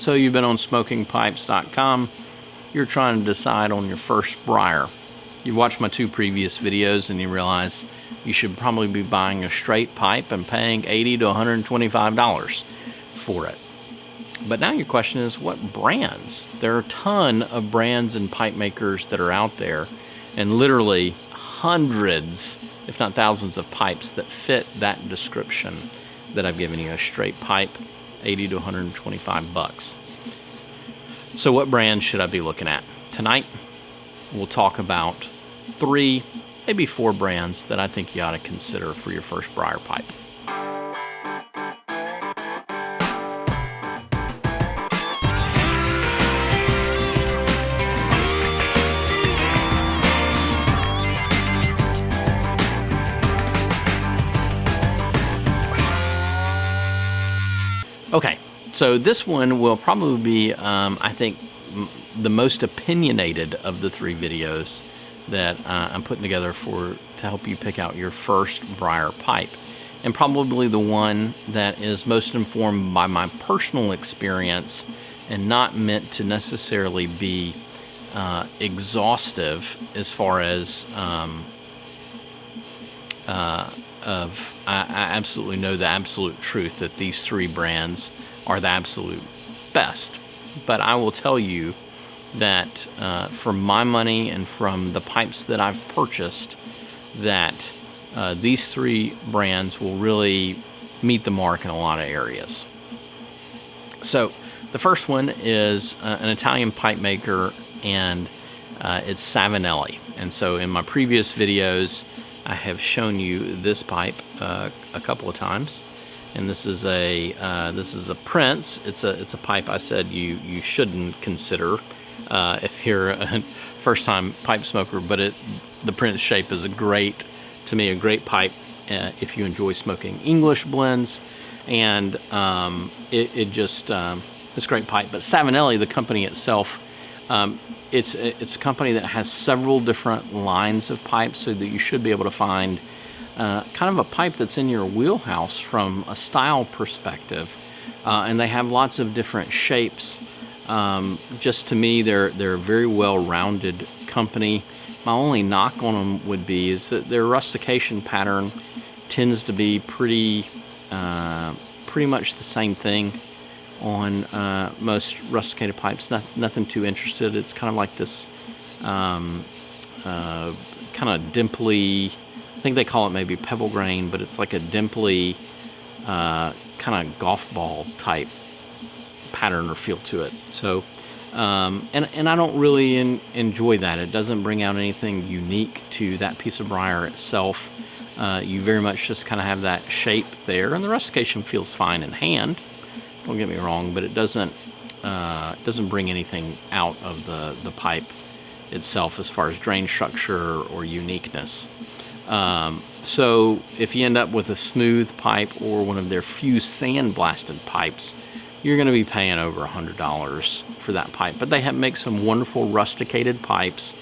So you've been on smokingpipes.com. You're trying to decide on your first Briar. You've watched my 2 previous videos and you realize you should probably be buying a straight pipe and paying $80 to $125 for it. But now your question is, what brands? There are a ton of brands and pipe makers that are out there, and literally hundreds, if not thousands, of pipes that fit that description that I've given you. A straight pipe, $80 to $125. So what brands should I be looking at? Tonight, we'll talk about 3, maybe 4 brands that I think you ought to consider for your first Briar pipe. Okay, so this one will probably be, I think, the most opinionated of the 3 videos that I'm putting together to help you pick out your first Briar pipe, and probably the one that is most informed by my personal experience and not meant to necessarily be exhaustive as far as I absolutely know the absolute truth that these 3 brands are the absolute best. But I will tell you that for my money and from the pipes that I've purchased, that these 3 brands will really meet the mark in a lot of areas. So the first one is an Italian pipe maker, and it's Savinelli. And so in my previous videos, I have shown you this pipe a couple of times, and this is a Prince. It's a pipe I said you shouldn't consider if you're a first-time pipe smoker, but the Prince shape is a great pipe if you enjoy smoking English blends, and it's a great pipe. But Savinelli, the company itself, it's a company that has several different lines of pipes, so that you should be able to find kind of a pipe that's in your wheelhouse from a style perspective. And they have lots of different shapes. Just to me, they're a very well-rounded company. My only knock on them would be is that their rustication pattern tends to be pretty much the same thing on most rusticated pipes. Nothing too interested. It's kind of like this kind of dimply, I think they call it maybe pebble grain, but it's like a dimply kind of golf ball type pattern or feel to it. So and I don't really enjoy that. It doesn't bring out anything unique to that piece of Briar itself. You very much just kind of have that shape there, and the rustication feels fine in hand. Don't get me wrong, but it doesn't bring anything out of the pipe itself as far as drain structure or uniqueness. So if you end up with a smooth pipe or one of their few sandblasted pipes, you're going to be paying over $100 for that pipe. But they make some wonderful rusticated pipes.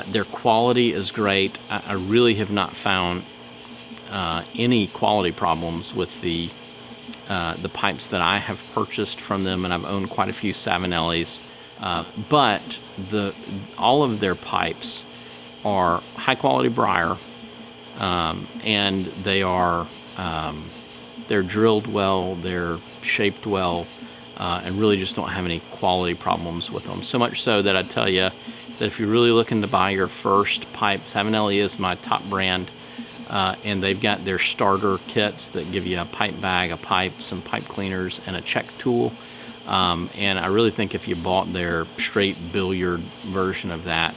Their quality is great. I really have not found any quality problems with the pipes that I have purchased from them, and I've owned quite a few Savinellis. But all of their pipes are high quality Briar, and they're drilled well, they're shaped well, and really just don't have any quality problems with them. So much so that I tell you that if you're really looking to buy your first pipe, Savinelli is my top brand. And they've got their starter kits that give you a pipe bag, a pipe, some pipe cleaners, and a check tool. And I really think if you bought their straight billiard version of that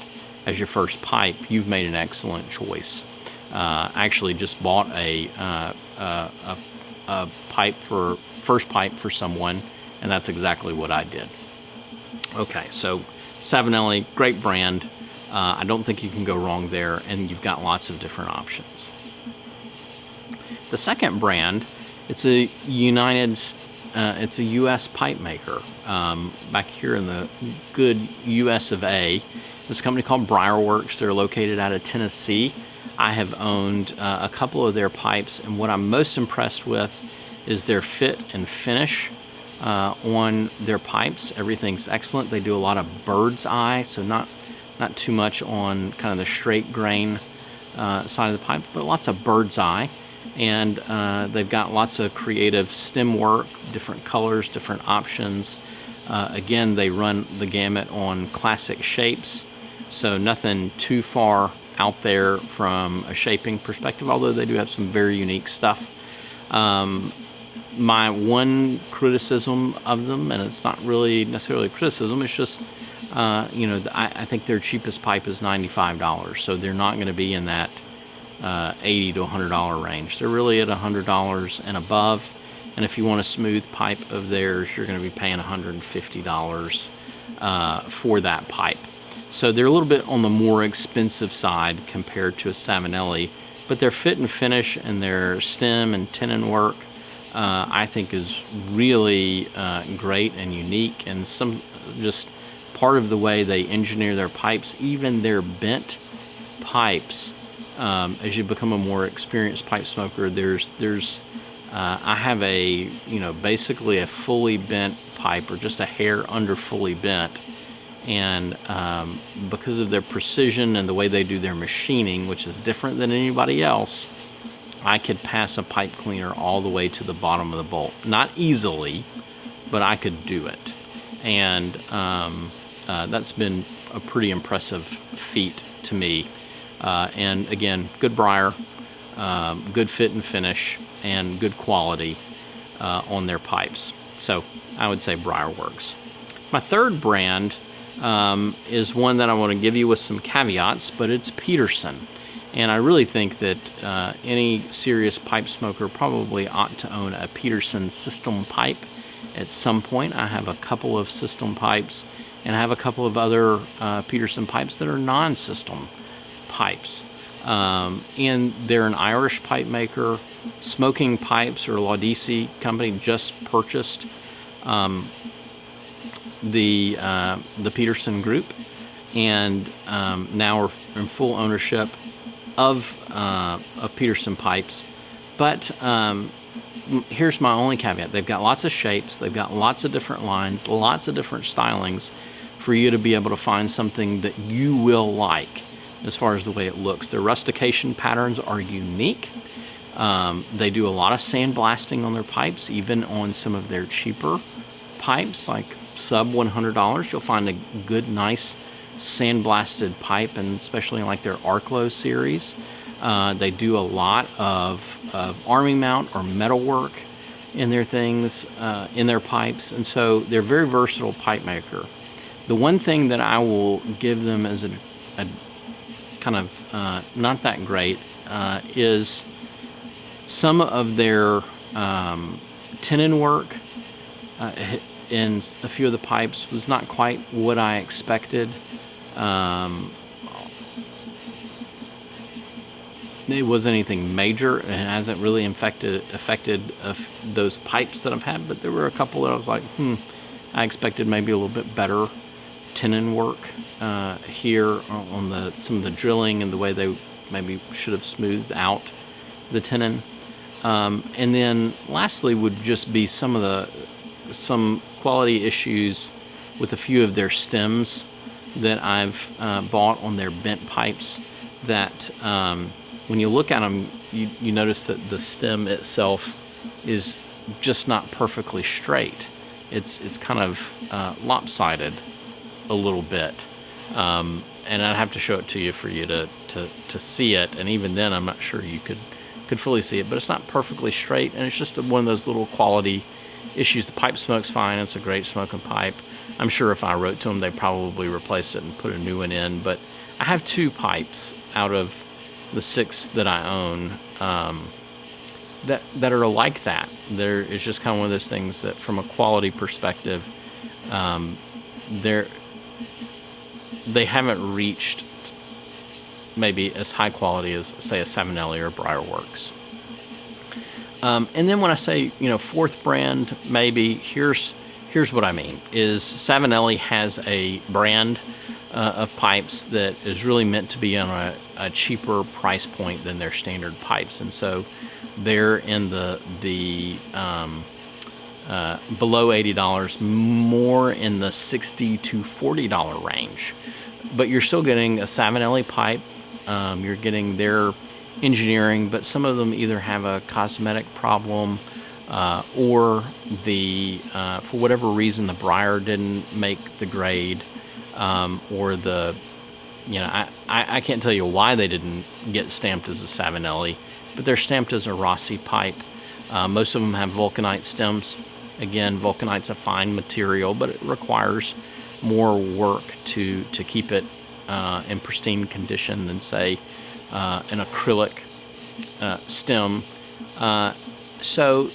as your first pipe, you've made an excellent choice. I actually just bought a first pipe for someone, and that's exactly what I did. Okay, so Savinelli, great brand. I don't think you can go wrong there, and you've got lots of different options. The second brand, it's a U.S. pipe maker. Back here in the good U.S. of A. This company called Briarworks. They're located out of Tennessee. I have owned a couple of their pipes, and what I'm most impressed with is their fit and finish. on their pipes. Everything's excellent. They do a lot of bird's eye, so not too much on kind of the straight grain side of the pipe, but lots of bird's eye. And they've got lots of creative stem work, different colors, different options. Again, they run the gamut on classic shapes, so nothing too far out there from a shaping perspective, although they do have some very unique stuff. My one criticism of them, and it's not really necessarily a criticism, it's just, I think their cheapest pipe is $95, so they're not going to be in that $80 to $100 range. They're really at $100 and above, and if you want a smooth pipe of theirs, you're going to be paying $150 for that pipe. So they're a little bit on the more expensive side compared to a Savinelli, but their fit and finish and their stem and tenon work I think is really great and unique, and some just part of the way they engineer their pipes, even their bent pipes. As you become a more experienced pipe smoker, I have a basically a fully bent pipe, or just a hair under fully bent, and because of their precision and the way they do their machining, which is different than anybody else, I could pass a pipe cleaner all the way to the bottom of the bolt. Not easily, but I could do it. And that's been a pretty impressive feat to me. And again, good Briar, good fit and finish, and good quality on their pipes. So I would say Briarworks. My third brand is one that I want to give you with some caveats, but it's Peterson. And I really think that any serious pipe smoker probably ought to own a Peterson system pipe at some point. I have a couple of system pipes, and I have a couple of other Peterson pipes that are non-system pipes. And they're an Irish pipe maker. Smoking Pipes, or Laudisi company, just purchased the Peterson group, and now are in full ownership of Peterson pipes. But here's my only caveat: they've got lots of shapes, they've got lots of different lines, lots of different stylings for you to be able to find something that you will like as far as the way it looks. Their rustication patterns are unique. They do a lot of sandblasting on their pipes, even on some of their cheaper pipes, like sub $100. You'll find a good, nice sandblasted pipe, and especially in like their Arclo series. They do a lot of arming mount or metal work in their things, in their pipes, and so they're a very versatile pipe maker. The one thing that I will give them as a kind of not that great is some of their tenon work in a few of the pipes was not quite what I expected. It wasn't anything major, and it hasn't really affected those pipes that I've had, but there were a couple that I was like, I expected maybe a little bit better tenon work here on some of the drilling and the way they maybe should have smoothed out the tenon. And then lastly would just be some quality issues with a few of their stems that I've bought on their bent pipes, that when you look at them, you notice that the stem itself is just not perfectly straight. It's kind of lopsided a little bit, and I'd have to show it to you for you to see it, and even then I'm not sure you could fully see it, but it's not perfectly straight, and it's just one of those little quality issues. The pipe smokes fine, it's a great smoking pipe. I'm sure if I wrote to them, they'd probably replace it and put a new one in, but I have 2 pipes out of the 6 that I own that are like that. It's just kind of one of those things that from a quality perspective, they haven't reached maybe as high quality as, say, a Savinelli or Briarworks. And then when I say, fourth brand, maybe here's what I mean is Savinelli has a brand of pipes that is really meant to be on a cheaper price point than their standard pipes, and so they're in the below $80, more in the $60 to $40 range. But you're still getting a Savinelli pipe. You're getting their engineering, but some of them either have a cosmetic problem or for whatever reason the Briar didn't make the grade, or I can't tell you why they didn't get stamped as a Savinelli, but they're stamped as a Rossi pipe. Most of them have vulcanite stems. Again, vulcanite's a fine material, but it requires more work to keep it in pristine condition than, say, an acrylic stem. So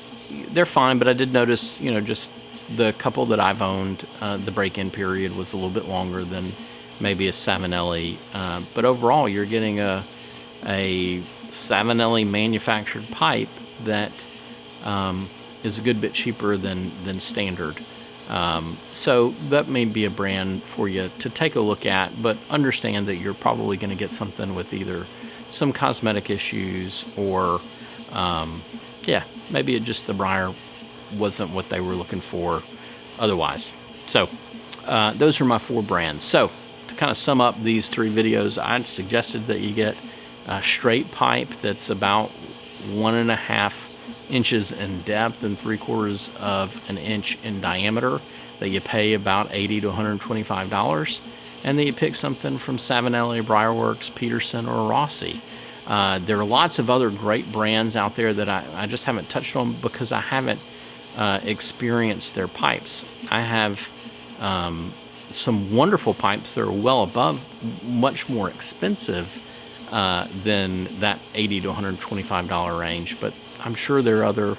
they're fine, but I did notice, just the couple that I've owned, the break-in period was a little bit longer than maybe a Savinelli. But overall, you're getting a Savinelli manufactured pipe that is a good bit cheaper than standard. So that may be a brand for you to take a look at, but understand that you're probably going to get something with either some cosmetic issues or, maybe just the Briar wasn't what they were looking for otherwise. So those are my 4 brands. So to kind of sum up these 3 videos, I suggested that you get a straight pipe that's about 1.5 inches in depth and 3/4 of an inch in diameter, that you pay about $80 to $125, and then you pick something from Savinelli, Briarworks, Peterson, or Rossi. There are lots of other great brands out there that I just haven't touched on because I haven't experienced their pipes. I have some wonderful pipes that are well above, much more expensive than that $80 to $125 range, but I'm sure there are other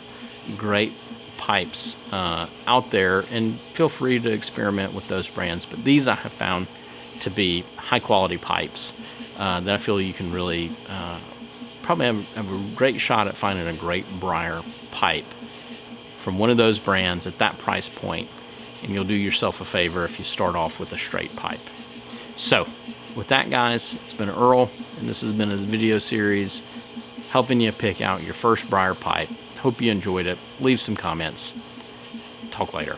great pipes out there, and feel free to experiment with those brands. But these I have found to be high quality pipes that I feel you can really probably have a great shot at finding a great Briar pipe from one of those brands at that price point, and you'll do yourself a favor if you start off with a straight pipe. So with that, guys, it's been Earl, and this has been a video series helping you pick out your first Briar pipe. Hope you enjoyed it. Leave some comments. Talk later.